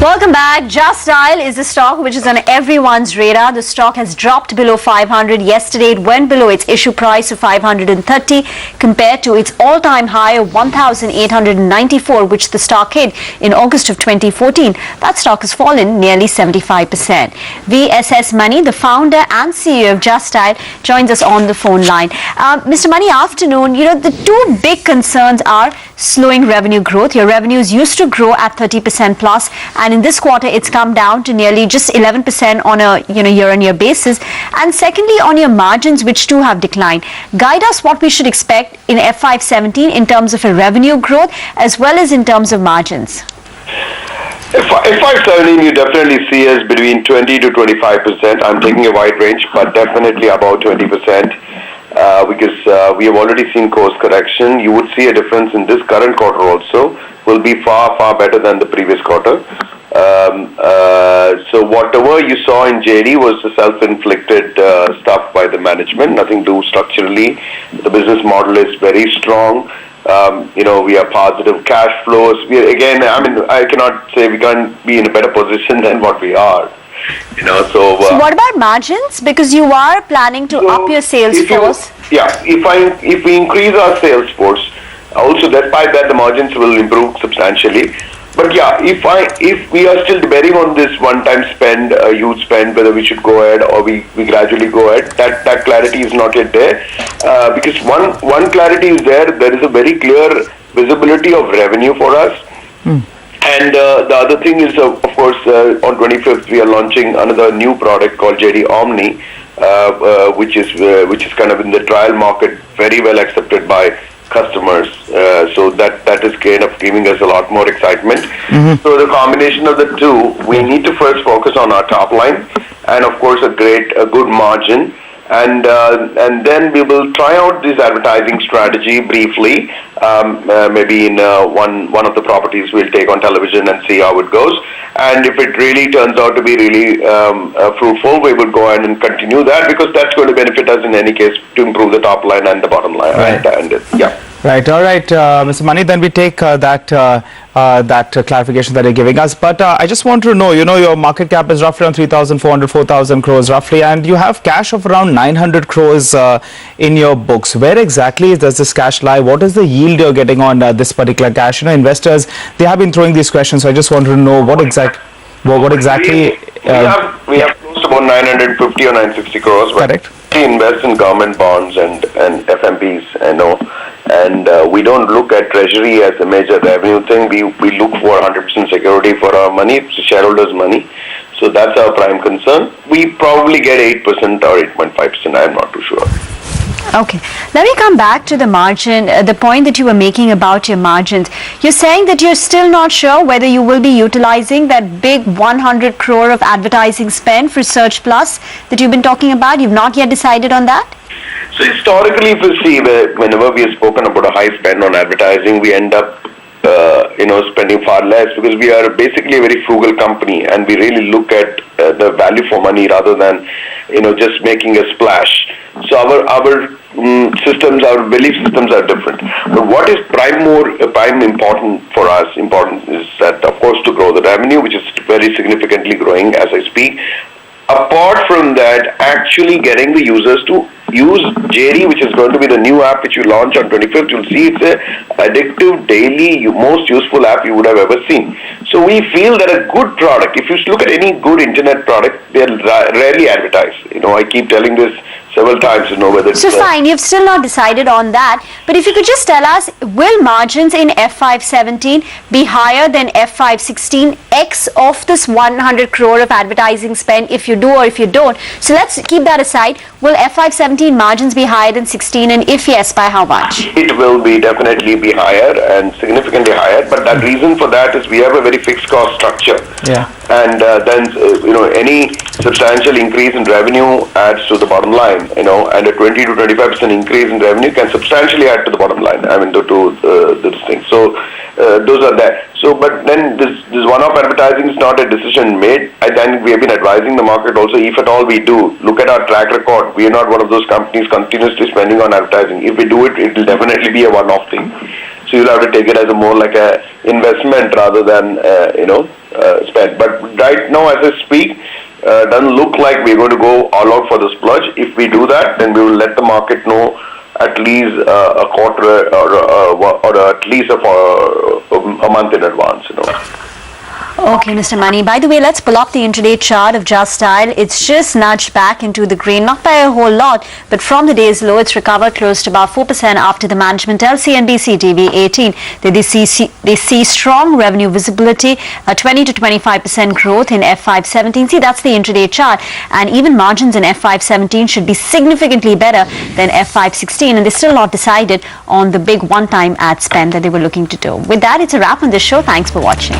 Welcome back. Justdial is a stock which is on everyone's radar. The stock has dropped below 500 yesterday. It went below its issue price of 530 compared to its all-time high of 1,894, which the stock hit in August of 2014. That stock has fallen nearly 75%. VSS Mani, the founder and CEO of Justdial, joins us on the phone line. Mr. Mani, afternoon. The two big concerns are slowing revenue growth. Your revenues used to grow at 30% plus, and in this quarter it's come down to nearly just 11% on a year-on-year basis. And secondly, on your margins, which too have declined. Guide us what we should expect in FY17 in terms of a revenue growth as well as in terms of margins. FY17, you definitely see us between 20 to 25%. I'm taking a wide range, but definitely about 20%. Because we have already seen course correction. You would see a difference in this current quarter also. Will be far, far better than the previous quarter. So whatever you saw in JD was the self-inflicted stuff by the management, nothing to do structurally. The business model is very strong. We have positive cash flows. I cannot say we can't be in a better position than what we are. So what about margins? Because you are planning to up your sales force. If we increase our sales force, also despite that the margins will improve substantially. But if we are still debating on this one-time spend, a huge spend, whether we should go ahead or we gradually go ahead, that clarity is not yet there. Because one clarity is there is a very clear visibility of revenue for us. And the other thing is, of course, on 25th we are launching another new product called JD Omni, which is kind of in the trial market, very well accepted by customers. So that is kind of giving us a lot more excitement. So the combination of the two, we need to first focus on our top line, and of course a good margin. And then we will try out this advertising strategy briefly. Maybe in one of the properties we'll take on television and see how it goes. And if it really turns out to be really fruitful, we will go ahead and continue that, because that's going to benefit us in any case to improve the top line and the bottom line. Right. Right. All right, Mr. Mani, then we take that clarification that you're giving us. But I just want to know, your market cap is roughly around 3,400, 4,000 crores roughly, and you have cash of around 900 crores in your books. Where exactly does this cash lie? What is the yield you're getting on this particular cash? Investors, they have been throwing these questions, so I just want to know what exactly. We have close to about 950 or 960 crores. Correct. We invest in government bonds and FMPs, and we don't look at treasury as a major revenue thing. We look for 100% security for our money. It's shareholders' money. So that's our prime concern. We probably get 8% or 8.5%. I'm not too sure. Okay, let me come back to the margin, the point that you were making about your margins. You're saying that you're still not sure whether you will be utilizing that big 100 crore of advertising spend for Search Plus that you've been talking about. You've not yet decided on that? So historically, if you see, whenever we have spoken about a high spend on advertising, we end up spending far less, because we are basically a very frugal company, and we really look at the value for money rather than just making a splash. So our systems, our belief systems are different. But what is important for us is that, of course, to grow the revenue, which is very significantly growing as I speak. Apart from that, actually getting the users to use JD, which is going to be the new app which you launch on 25th. You'll see it's an addictive, daily, most useful app you would have ever seen. So we feel that a good product, if you look at any good internet product, they are rarely advertised. I keep telling this several times, whether it's... So fine, you've still not decided on that. But if you could just tell us, will margins in F517 be higher than F516 X of this 100 crore of advertising spend, if you do or if you don't? So let's keep that aside. Will F517 margins be higher than 16, and if yes, by how much? It will definitely be higher and significantly higher. But the reason for that is we have a very fixed cost structure. Yeah. And then, any substantial increase in revenue adds to the bottom line, and a 20 to 25% increase in revenue can substantially add to the bottom line, to this thing. So, those are there. So, but then this one-off advertising is not a decision made. I think we have been advising the market also, if at all we do, look at our track record. We are not one of those companies continuously spending on advertising. If we do it, it will definitely be a one-off thing. So you'll have to take it as more like a investment rather than, spend. But right now, as I speak, doesn't look like we're going to go all out for the splurge. If we do that, then we will let the market know at least a quarter or at least a month in advance. Okay, Mr. Mani. By the way, let's pull up the intraday chart of Justdial. It's just nudged back into the green, not by a whole lot, but from the day's low, it's recovered close to about 4% after the management tells CNBC TV 18 that they see strong revenue visibility, a 20 to 25% growth in F517. See, that's the intraday chart, and even margins in F517 should be significantly better than F516, and they're still not decided on the big one-time ad spend that they were looking to do. With that, it's a wrap on this show. Thanks for watching.